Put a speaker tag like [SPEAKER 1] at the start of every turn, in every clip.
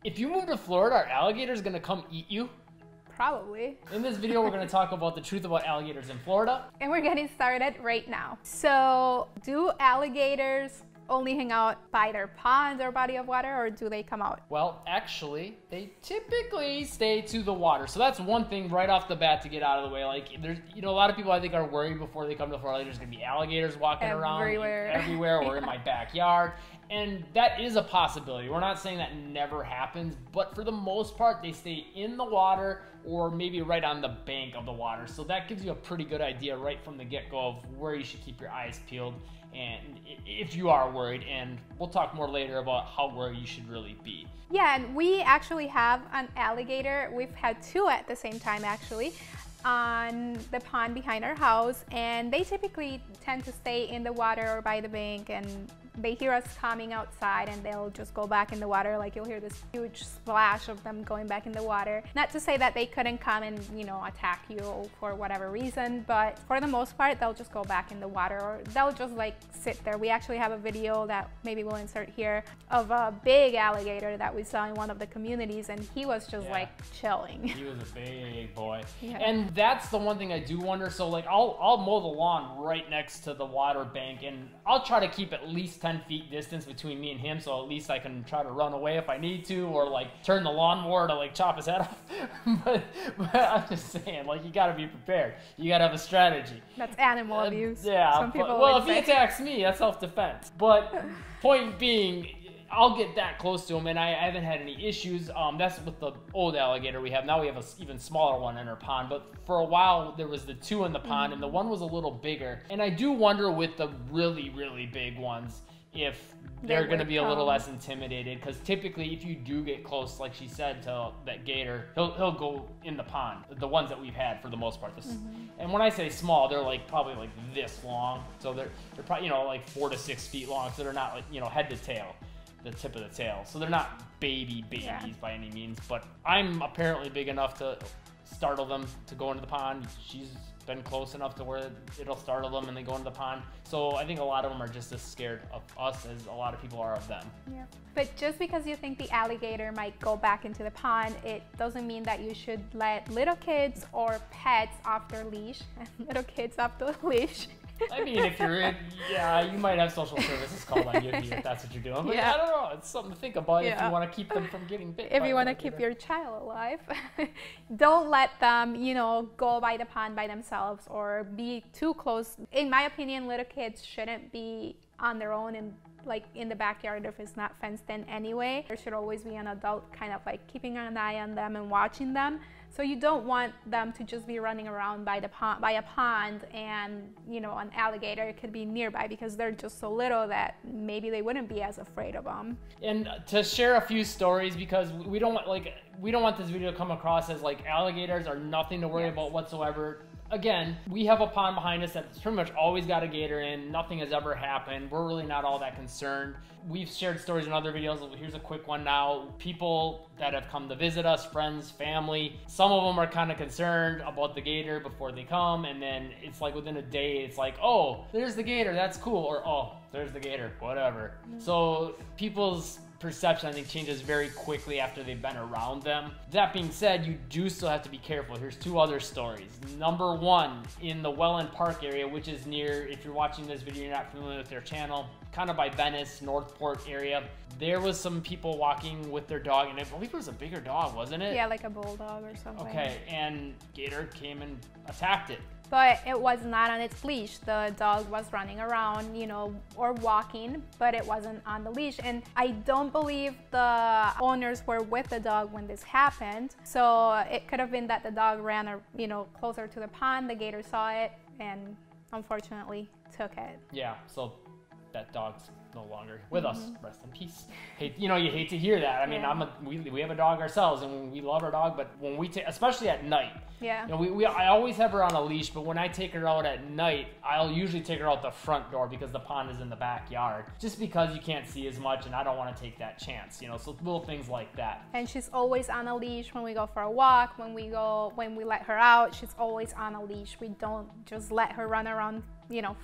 [SPEAKER 1] If you move to Florida, are alligators gonna come eat you?
[SPEAKER 2] Probably.
[SPEAKER 1] In this video, we're gonna talk about the truth about alligators in Florida.
[SPEAKER 2] And we're getting started right now. So, do alligators only hang out by their ponds or body of water, or do they come out?
[SPEAKER 1] Well, actually, they typically stay to the water. So that's one thing right off the bat to get out of the way. Like, there's, a lot of people I think are worried before they come to Florida. There's gonna be alligators walking around everywhere or in my backyard. And that is a possibility. We're not saying that never happens, but for the most part, they stay in the water or maybe right on the bank of the water. So that gives you a pretty good idea right from the get-go of where you should keep your eyes peeled and if you are worried. And we'll talk more later about how worried you should really be.
[SPEAKER 2] Yeah, and we actually have an alligator. We've had two at the same time, actually, on the pond behind our house, and they typically tend to stay in the water or by the bank, and they hear us coming outside and they'll just go back in the water. Like, you'll hear this huge splash of them going back in the water. Not to say that they couldn't come and, attack you for whatever reason, but for the most part, they'll just go back in the water, or they'll just like sit there. We actually have a video that maybe we'll insert here of a big alligator that we saw in one of the communities, and he was just like chilling.
[SPEAKER 1] He was a big boy.
[SPEAKER 2] Yeah.
[SPEAKER 1] And that's the one thing I do wonder. So like I'll mow the lawn right next to the water bank, and I'll try to keep at least 10 feet distance between me and him, so at least I can try to run away if I need to, or like turn the lawnmower to like chop his head off. but I'm just saying, like, you gotta be prepared. You gotta have a strategy.
[SPEAKER 2] That's animal abuse.
[SPEAKER 1] Yeah.
[SPEAKER 2] Some people
[SPEAKER 1] well, if he attacks me, that's self-defense. But point being, I'll get that close to him, and I haven't had any issues. That's with the old alligator we have. Now we have an even smaller one in our pond, but for a while there was the two in the pond, and the one was a little bigger. And I do wonder with the really, really big ones if they're going to be a little less intimidated, because typically if you do get close, like she said, to that gator, he'll go in the pond, the ones that we've had for the most part. And when I say small, they're like probably like this long, so they're probably like 4 to 6 feet long, so they're not like head to tail, the tip of the tail, so they're not babies by any means. But I'm apparently big enough to startle them to go into the pond. She's been close enough to where it'll startle them and they go into the pond. So I think a lot of them are just as scared of us as a lot of people are of them.
[SPEAKER 2] Yeah. But just because you think the alligator might go back into the pond, it doesn't mean that you should let little kids or pets off their leash. Little kids off the leash.
[SPEAKER 1] I mean, if you're in, you might have social services called on you if that's what you're doing. But I don't know, it's something to think about if you want to keep them from getting bit.
[SPEAKER 2] If you want to keep your child alive, don't let them, go by the pond by themselves or be too close. In my opinion, little kids shouldn't be on their own and like in the backyard if it's not fenced in anyway. There should always be an adult kind of like keeping an eye on them and watching them. So you don't want them to just be running around by a pond and an alligator could be nearby, because they're just so little that maybe they wouldn't be as afraid of them. And
[SPEAKER 1] to share a few stories, because we don't want this video to come across as like alligators are nothing to worry about whatsoever. Again, we have a pond behind us that's pretty much always got a gator in. Nothing has ever happened. We're really not all that concerned. We've shared stories in other videos. Here's a quick one now. People that have come to visit us, friends, family, some of them are kind of concerned about the gator before they come, and then it's like within a day, it's like, oh, there's the gator, that's cool, or oh, there's the gator, whatever. So people's perception, I think, changes very quickly after they've been around them. That being said, you do still have to be careful. Here's two other stories. Number one, in the Welland Park area, which is near, if you're watching this video, you're not familiar with their channel, kind of by Venice, Northport area, there was some people walking with their dog, and I believe it was a bigger dog, wasn't it?
[SPEAKER 2] Yeah, like a bulldog or something.
[SPEAKER 1] Okay, and gator came and attacked it.
[SPEAKER 2] But it was not on its leash. The dog was running around, or walking, but it wasn't on the leash. And I don't believe the owners were with the dog when this happened. So it could have been that the dog ran, closer to the pond, the gator saw it, and unfortunately took it.
[SPEAKER 1] Yeah, so that dog's no longer with us. Rest in peace. You hate to hear that. I mean, we have a dog ourselves, and we love our dog, but when we take, especially at night, I always have her on a leash, but when I take her out at night, I'll usually take her out the front door because the pond is in the backyard, just because you can't see as much, and I don't want to take that chance, so little things like that.
[SPEAKER 2] And she's always on a leash when we go for a walk, when we let her out, she's always on a leash. We don't just let her run around,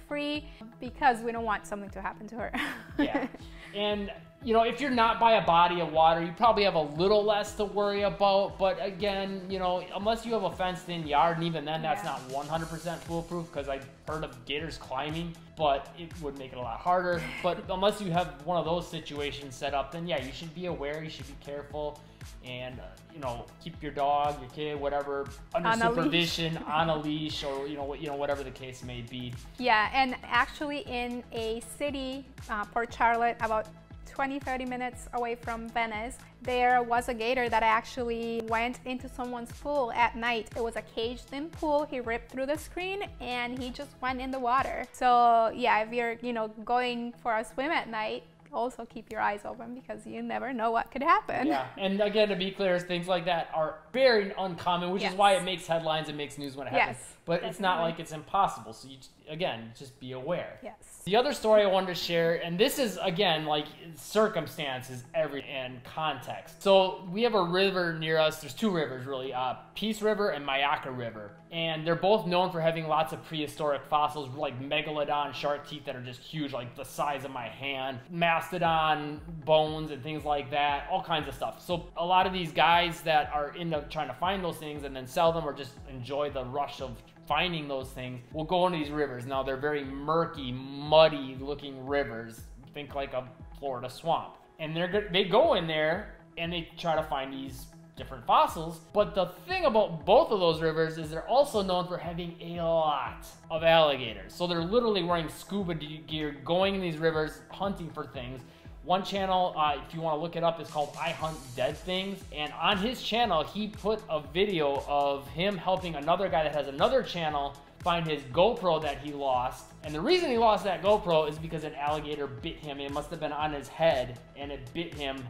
[SPEAKER 2] free, because we don't want something to happen to her.
[SPEAKER 1] Yeah. And you know, if you're not by a body of water, you probably have a little less to worry about. But again, you know, unless you have a fenced-in yard, and even then, that's not 100% foolproof, because I've heard of gators climbing, but it would make it a lot harder. But unless you have one of those situations set up, then yeah, you should be aware, you should be careful, and you know, keep your dog, your kid, whatever, under supervision, on a leash, or you know, whatever the case may be.
[SPEAKER 2] Yeah, and actually in a city, Port Charlotte, about 20-30 minutes away from Venice, there was a gator that actually went into someone's pool at night. It was a caged-in pool. He ripped through the screen and he just went in the water. So yeah, if you're, you know, going for a swim at night, also keep your eyes open, because you never know what could happen.
[SPEAKER 1] Yeah, and again, to be clear, things like that are very uncommon, which is why it makes headlines and makes news when it happens. But it's not like it's impossible, so you, again, just be aware.
[SPEAKER 2] Yes.
[SPEAKER 1] The other story I wanted to share, and this is, again, like circumstances, and context. So we have a river near us. There's two rivers, really, Peace River and Myakka River. And they're both known for having lots of prehistoric fossils, like megalodon shark teeth that are just huge, like the size of my hand, mastodon bones and things like that, all kinds of stuff. So a lot of these guys that are into trying to find those things and then sell them, or just enjoy the rush of finding those things, will go into these rivers. Now, they're very murky, muddy looking rivers. Think like a Florida swamp. And they go in there and they try to find these different fossils. But the thing about both of those rivers is they're also known for having a lot of alligators. So they're literally wearing scuba gear, going in these rivers, hunting for things. One channel, if you want to look it up, is called I Hunt Dead Things. And on his channel, he put a video of him helping another guy that has another channel find his GoPro that he lost. And the reason he lost that GoPro is because an alligator bit him. It must have been on his head, and it bit him.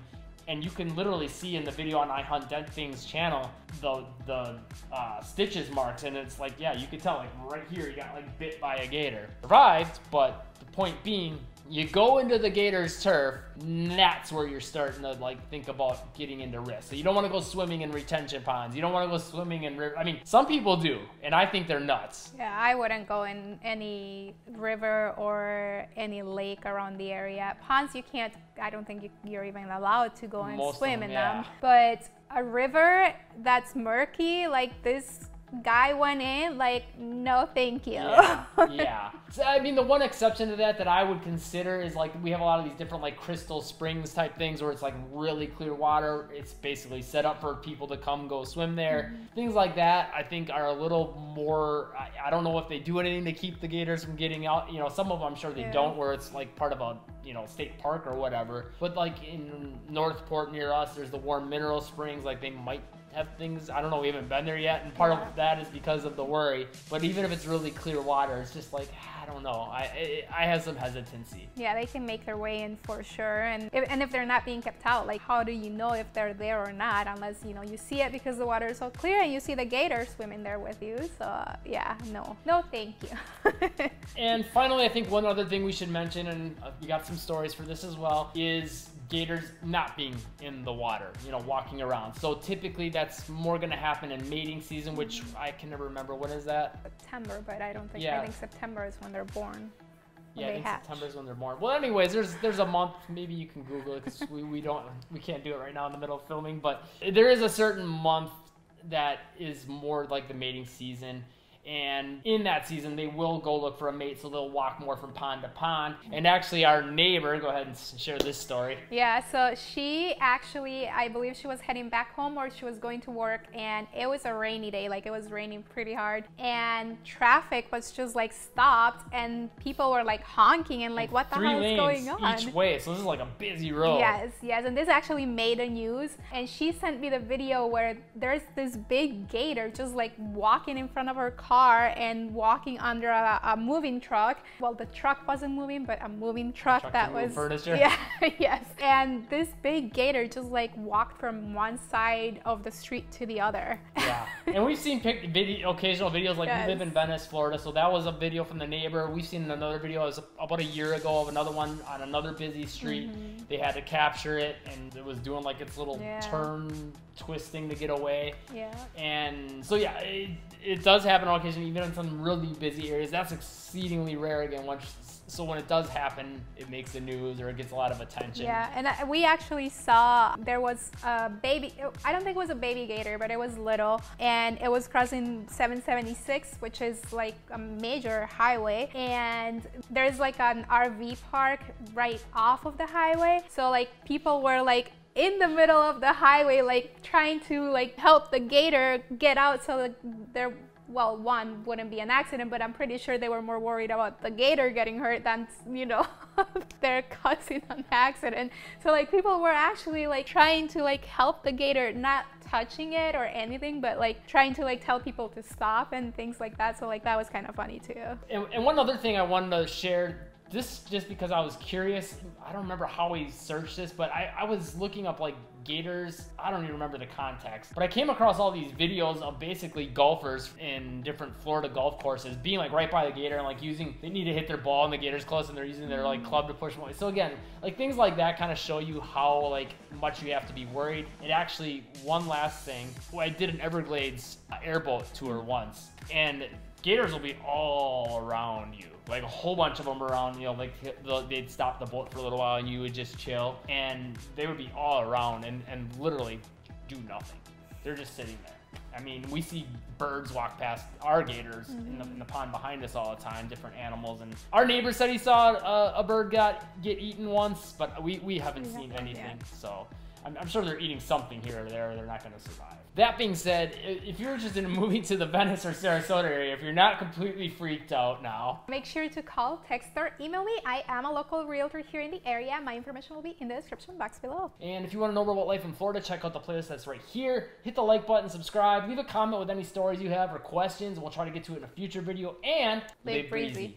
[SPEAKER 1] And you can literally see in the video on I Hunt Dead Things channel the stitches marks, and it's like, yeah, you can tell, like right here, you got like bit by a gator. Survived, but the point being, you go into the gator's turf, that's where you're starting to like think about getting into risk. So you don't want to go swimming in retention ponds. You don't want to go swimming in river. I mean, some people do, and I think they're nuts.
[SPEAKER 2] Yeah, I wouldn't go in any river or any lake around the area. Ponds, you can't, I don't think you're even allowed to go and swim in them. But a river that's murky, like this guy went in, like, no thank you.
[SPEAKER 1] Yeah. So, I mean, the one exception to that I would consider is, like, we have a lot of these different, like, crystal springs type things where it's like really clear water. It's basically set up for people to come go swim there. Things like that I think are a little more, I don't know if they do anything to keep the gators from getting out. You know, some of them I'm sure they don't, where it's like part of a, you know, state park or whatever. But like in Northport near us, there's the warm mineral springs. Like, they might have things, I don't know, we haven't been there yet, and part of that is because of the worry. But even if it's really clear water, it's just like, I don't know, I have some hesitancy.
[SPEAKER 2] Yeah, they can make their way in for sure, and if they're not being kept out, like, how do you know if they're there or not, unless, you know, you see it because the water is so clear and you see the gator swimming there with you. So yeah, no thank you.
[SPEAKER 1] And finally, I think one other thing we should mention, and we got some stories for this as well, is gators not being in the water, you know, walking around. So typically that's more going to happen in mating season, which I can never remember. When is that?
[SPEAKER 2] September, but I don't think, I think September is when they're born.
[SPEAKER 1] Yeah, I think September is when they're born. Well, anyways, there's a month, maybe you can Google it, because we can't do it right now in the middle of filming, but there is a certain month that is more like the mating season. And in that season, they will go look for a mate, so they'll walk more from pond to pond. And actually, our neighbor, go ahead and share this story.
[SPEAKER 2] Yeah, so she actually, I believe she was heading back home, or she was going to work, and it was a rainy day, like it was raining pretty hard. And traffic was just like stopped, and people were like honking and like, what the hell is going on?
[SPEAKER 1] 3 lanes each way, so this is like a busy road.
[SPEAKER 2] Yes, and this actually made the news. And she sent me the video where there's this big gator just like walking in front of her car and walking under a moving truck. Well, the truck wasn't moving, but a moving truck that was
[SPEAKER 1] furniture.
[SPEAKER 2] Yeah, yes. And this big gator just like walked from one side of the street to the other.
[SPEAKER 1] Yeah. And we've seen occasional videos, like we live in Venice, Florida, so that was a video from the neighbor. We've seen another video, it was about a year ago, of another one on another busy street. They had to capture it, and it was doing like its little turn twisting to get away. And so yeah, it does happen on occasion, even in some really busy areas. That's exceedingly rare again. So when it does happen, it makes the news or it gets a lot of attention.
[SPEAKER 2] Yeah, and we actually saw there was a baby, I don't think it was a baby gator, but it was little, and it was crossing 776, which is like a major highway, and there's like an RV park right off of the highway. So like people were like in the middle of the highway, like trying to like help the gator get out so that they're, well, one wouldn't be an accident, but I'm pretty sure they were more worried about the gator getting hurt than, you know, they're causing an accident. So like people were actually like trying to like help the gator, not touching it or anything, but like trying to like tell people to stop and things like that. So like that was kind of funny too.
[SPEAKER 1] And one other thing I wanted to share, this just because I was curious, I don't remember how we searched this, but I was looking up like gators, I don't even remember the context, but I came across all these videos of basically golfers in different Florida golf courses being like right by the gator and like they need to hit their ball and the gator's close and they're using their like club to push them away. So again, like things like that kind of show you how like much you have to be worried. And actually, one last thing, I did an Everglades airboat tour once, and gators will be all around you, like a whole bunch of them around, you know, like they'd stop the boat for a little while and you would just chill, and they would be all around and literally do nothing. They're just sitting there. I mean, we see birds walk past our gators in the pond behind us all the time, different animals, and our neighbor said he saw a bird get eaten once, but we haven't seen anything, so I'm sure they're eating something here or there, or they're not going to survive. That being said, if you're interested in moving to the Venice or Sarasota area, if you're not completely freaked out now,
[SPEAKER 2] make sure to call, text, or email me. I am a local realtor here in the area. My information will be in the description box below.
[SPEAKER 1] And if you want to know more about life in Florida, check out the playlist that's right here. Hit the like button, subscribe, leave a comment with any stories you have or questions, and we'll try to get to it in a future video. And live breezy.